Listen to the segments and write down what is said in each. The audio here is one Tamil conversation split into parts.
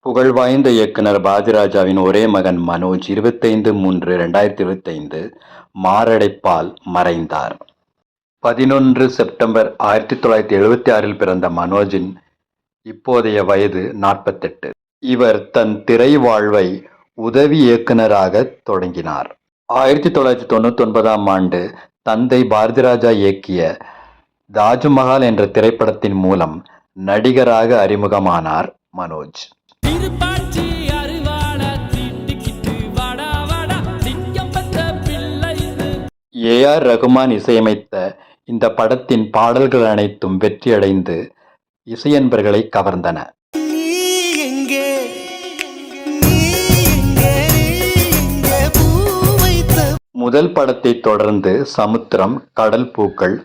புகழ்வாய்ந்த இயக்குனர் பாரதிராஜாவின் ஒரே மகன் மனோஜ் 25/3/2025 மாரடைப்பால் மறைந்தார். 11 செப்டம்பர் 1976 பிறந்த மனோஜின் இப்போதைய வயது 48. இவர் தன் திரை வாழ்வை உதவி இயக்குனராக தொடங்கினார். 1999ஆம் ஆண்டு தந்தை பாரதிராஜா இயக்கிய தாஜ்மஹால் என்ற திரைப்படத்தின் மூலம் நடிகராக அறிமுகமானார் மனோஜ். AR ரகுமான் இசையமைத்த இந்த படத்தின் பாடல்கள் அனைத்தும் வெற்றியடைந்து இசையன்பர்களை கவர்ந்தன. முதல் படத்தை தொடர்ந்து சமுத்திரம், கடல் பூக்கள்,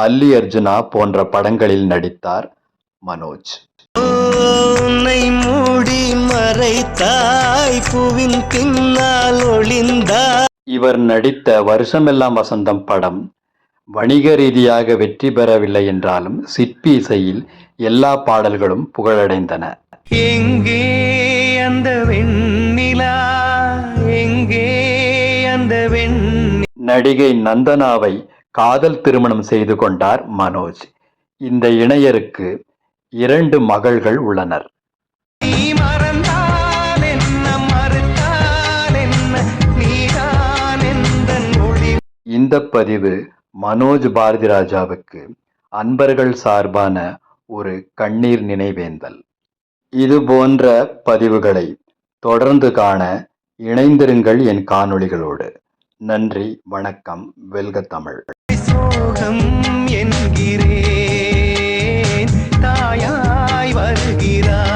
அல்லி அர்ஜுனா போன்ற படங்களில் நடித்தார் மனோஜ். இவர் நடித்த வருஷமெல்லாம் வசந்தம் படம் வணிக ரீதியாக வெற்றி பெறவில்லை என்றாலும் சிற்பி இசையில் எல்லா பாடல்களும் புகழடைந்தன. எங்கே அந்த வெண்ணிலா, எங்கே அந்த நடிகை நந்தனாவை காதல் திருமணம் செய்து கொண்டார் மனோஜ். இந்த இணையருக்கு 2 மகள்கள் உள்ளனர். இந்த பதிவு மனோஜ் பாரதிராஜாவுக்கு அன்பர்கள் சார்பான ஒரு கண்ணீர் நினைவேந்தல். இது போன்ற பதிவுகளை தொடர்ந்து காண இணைந்திருங்கள் என் காணொளிகளோடு. நன்றி, வணக்கம். வெல்க தமிழ். சோகம் என்கிறேன், தாயாய் வருகிறார்.